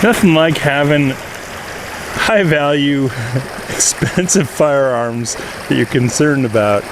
Nothing like having high value, expensive firearms that you're concerned about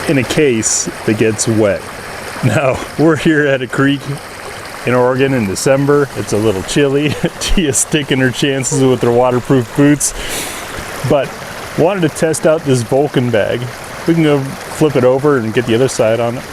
in a case that gets wet. Now, we're here at a creek in Oregon in December. It's a little chilly. Tia's sticking her chances with her waterproof boots. But wanted to test out this Vulcan bag. We can go flip it over and get the other side on it.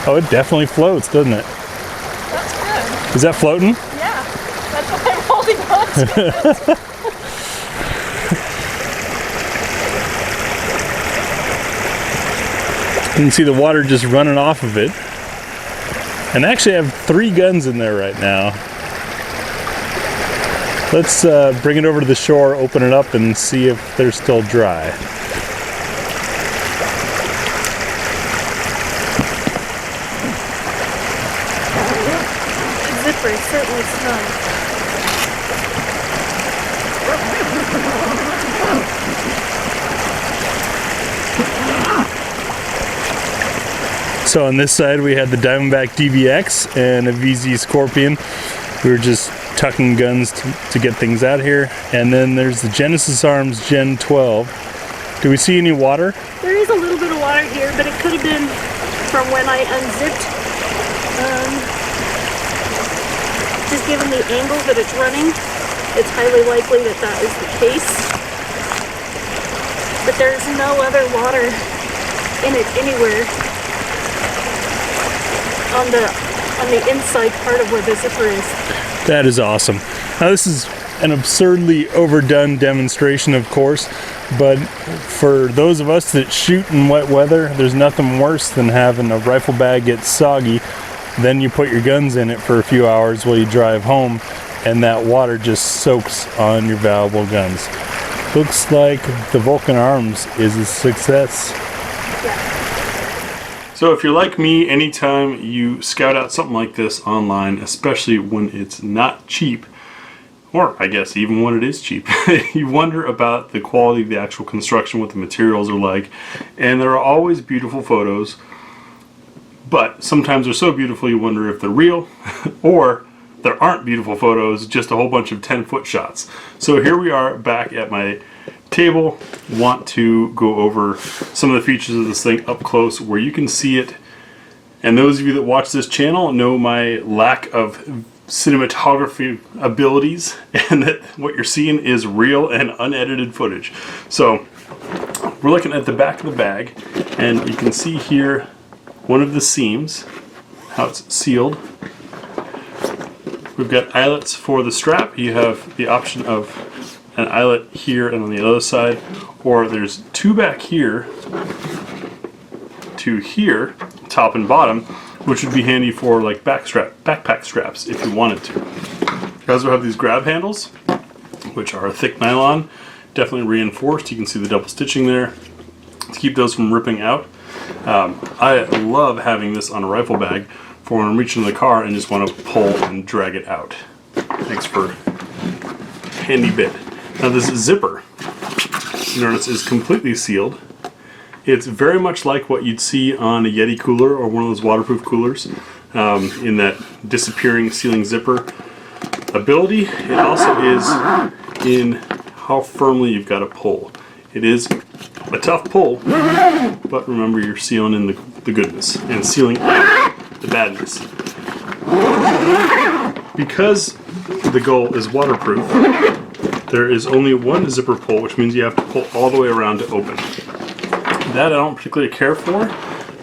Oh, it definitely floats, doesn't it? That's good. Is that floating? Yeah, that's what I'm holding on to. You can see the water just running off of it. And actually I have 3 guns in there right now. Let's bring it over to the shore, open it up, and see if they're still dry. Zipper certainly smells. So on this side we had the Diamondback DBX and a VZ Scorpion. We were just tucking guns to get things out here. And then there's the Genesis Arms Gen 12. Do we see any water? There is a little bit of water here, but it could have been from when I unzipped. Just given the angle that it's running, it's highly likely that that is the case. But there's no other water in it anywhere on the inside part of where the zipper is. That is awesome. Now this is an absurdly overdone demonstration, of course, but for those of us that shoot in wet weather, there's nothing worse than having a rifle bag get soggy. Then you put your guns in it for a few hours while you drive home, and that water just soaks on your valuable guns. Looks like the Vulcan Arms is a success. Yeah. So if you're like me, anytime you scout out something like this online, especially when it's not cheap, or I guess even when it is cheap, you wonder about the quality of the actual construction, what the materials are like, and there are always beautiful photos, but sometimes they're so beautiful you wonder if they're real, or there aren't beautiful photos, just a whole bunch of 10-foot shots. So here we are back at my table. Want to go over some of the features of this thing up close where you can see it. And those of you that watch this channel know my lack of cinematography abilities, and that what you're seeing is real and unedited footage. So we're looking at the back of the bag, and you can see here one of the seams, how it's sealed. We've got eyelets for the strap. You have the option of an eyelet here and on the other side, or there's 2 back here to here, top and bottom, which would be handy for like backpack straps if you wanted to. You also have these grab handles, which are thick nylon, definitely reinforced. You can see the double stitching there to keep those from ripping out. I love having this on a rifle bag for when I'm reaching the car and just want to pull and drag it out. Thanks for handy bit. Now this zipper, you notice, is completely sealed. It's very much like what you'd see on a Yeti cooler or one of those waterproof coolers, in that disappearing sealing zipper ability. It also is in how firmly you've got to pull. It is a tough pull, but remember you're sealing in the goodness and sealing the badness. Because the goal is waterproof, there is only one zipper pull, which means you have to pull all the way around to open. That I don't particularly care for,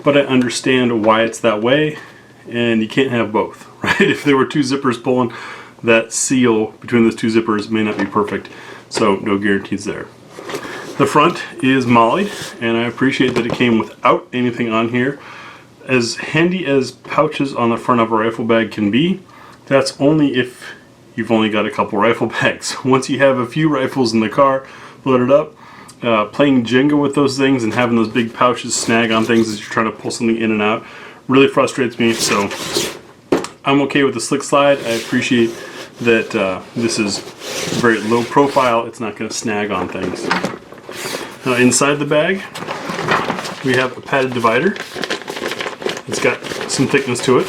but I understand why it's that way, and you can't have both, right? If there were 2 zippers pulling, that seal between those 2 zippers may not be perfect, so no guarantees there. The front is mollied, and I appreciate that it came without anything on here. As handy as pouches on the front of a rifle bag can be, that's only if you've only got a couple rifle bags. Once you have a few rifles in the car loaded up, playing Jenga with those things and having those big pouches snag on things as you're trying to pull something in and out really frustrates me. So I'm okay with the slick slide. I appreciate that this is very low profile. It's not going to snag on things. Now inside the bag we have a padded divider. It's got some thickness to it,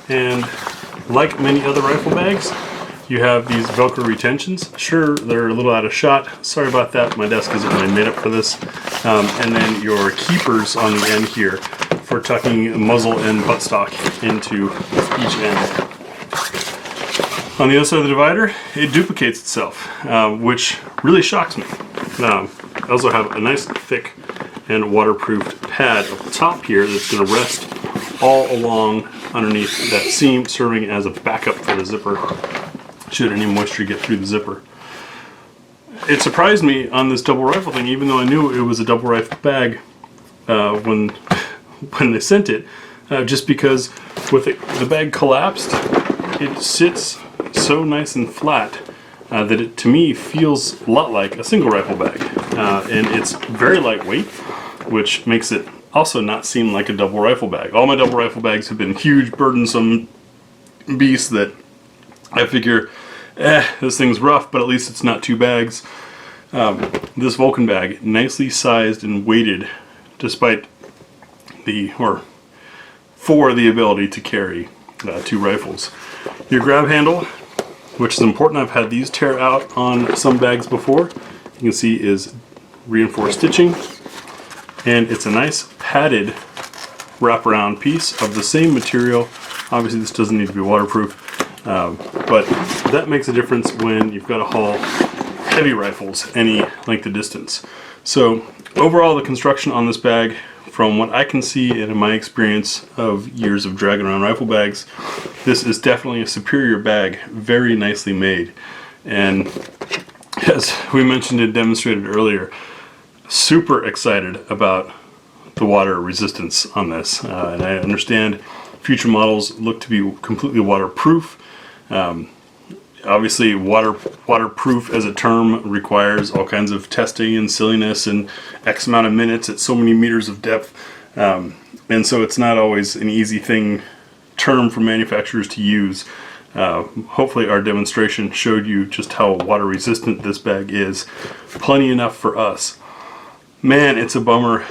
and Like many other rifle bags, you have these Velcro retentions. Sure, they're a little out of shot. Sorry about that. My desk isn't really made up for this. And then your keepers on the end here for tucking muzzle and buttstock into each end. On the other side of the divider, it duplicates itself, which really shocks me. I also have a nice thick and waterproof pad at the top here that's going to rest all along underneath that seam, serving as a backup for the zipper should any moisture get through the zipper. It surprised me on this double rifle thing, even though I knew it was a double rifle bag when they sent it, just because with the bag collapsed, it sits so nice and flat that it, to me, feels a lot like a single rifle bag. And it's very lightweight, which makes it also not seem like a double rifle bag. All my double rifle bags have been huge, burdensome beasts that I figure, this thing's rough, but at least it's not two bags. This Vulcan bag, nicely sized and weighted, despite for the ability to carry two rifles. Your grab handle, which is important, I've had these tear out on some bags before, you can see is reinforced stitching, and it's a nice padded wraparound piece of the same material. Obviously this doesn't need to be waterproof, but that makes a difference when you've got to haul heavy rifles any length of distance. So overall, the construction on this bag, from what I can see and in my experience of years of dragging around rifle bags, this is definitely a superior bag, very nicely made. And as we mentioned and demonstrated earlier, super excited about the water resistance on this. And I understand future models look to be completely waterproof. Obviously, waterproof as a term requires all kinds of testing and silliness and X amount of minutes at so many meters of depth. And so it's not always an easy term for manufacturers to use. Hopefully our demonstration showed you just how water resistant this bag is. Plenty enough for us. Man, it's a bummer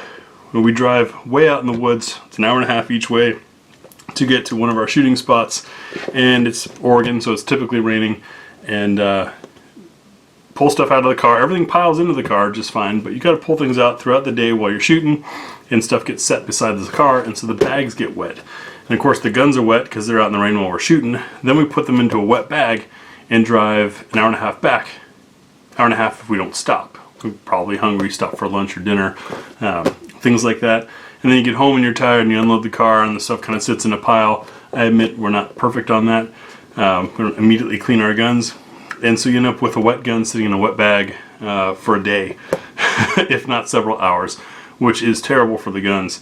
when we drive way out in the woods. It's an hour and a half each way to get to one of our shooting spots, and it's Oregon, so it's typically raining, and pull stuff out of the car. Everything piles into the car just fine, but you got to pull things out throughout the day while you're shooting, and stuff gets set beside the car, and so the bags get wet. And of course the guns are wet because they're out in the rain while we're shooting. Then we put them into a wet bag and drive an hour and a half back. Hour and a half if we don't stop. We're probably hungry, stop for lunch or dinner, things like that. And then you get home and you're tired and you unload the car and the stuff kind of sits in a pile. I admit we're not perfect on that. We don't immediately clean our guns. And so you end up with a wet gun sitting in a wet bag for a day, if not several hours, which is terrible for the guns.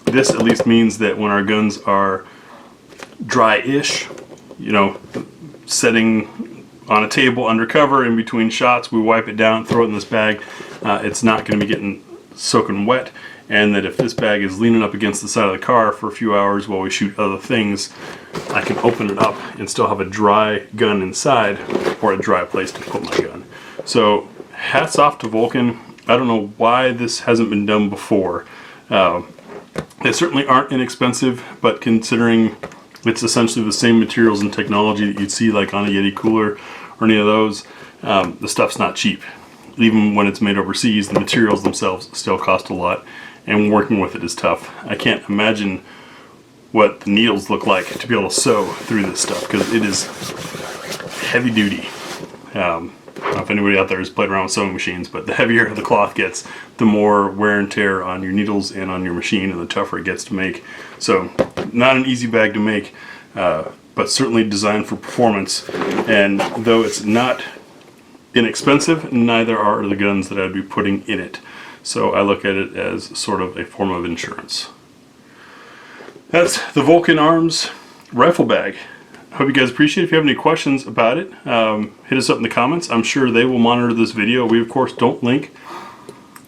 This at least means that when our guns are dry-ish, you know, setting on a table under cover in between shots, we wipe it down, throw it in this bag. It's not going to be getting soaking wet, and that if this bag is leaning up against the side of the car for a few hours while we shoot other things, I can open it up and still have a dry gun inside, or a dry place to put my gun. So hats off to Vulcan. I don't know why this hasn't been done before. They certainly aren't inexpensive, but considering it's essentially the same materials and technology that you'd see like on a Yeti cooler or any of those, the stuff's not cheap. Even when it's made overseas, the materials themselves still cost a lot, and working with it is tough. I can't imagine what the needles look like to be able to sew through this stuff, because it is heavy duty. I don't know if anybody out there has played around with sewing machines, but the heavier the cloth gets, the more wear and tear on your needles and on your machine, and the tougher it gets to make. So not an easy bag to make, but certainly designed for performance. And though it's not inexpensive, neither are the guns that I'd be putting in it. So I look at it as sort of a form of insurance. That's the Vulcan Arms rifle bag. I hope you guys appreciate it. If you have any questions about it, hit us up in the comments. I'm sure they will monitor this video. We of course don't link.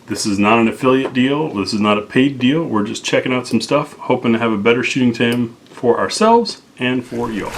This is not an affiliate deal. This is not a paid deal. We're just checking out some stuff, hoping to have a better shooting time for ourselves and for you all.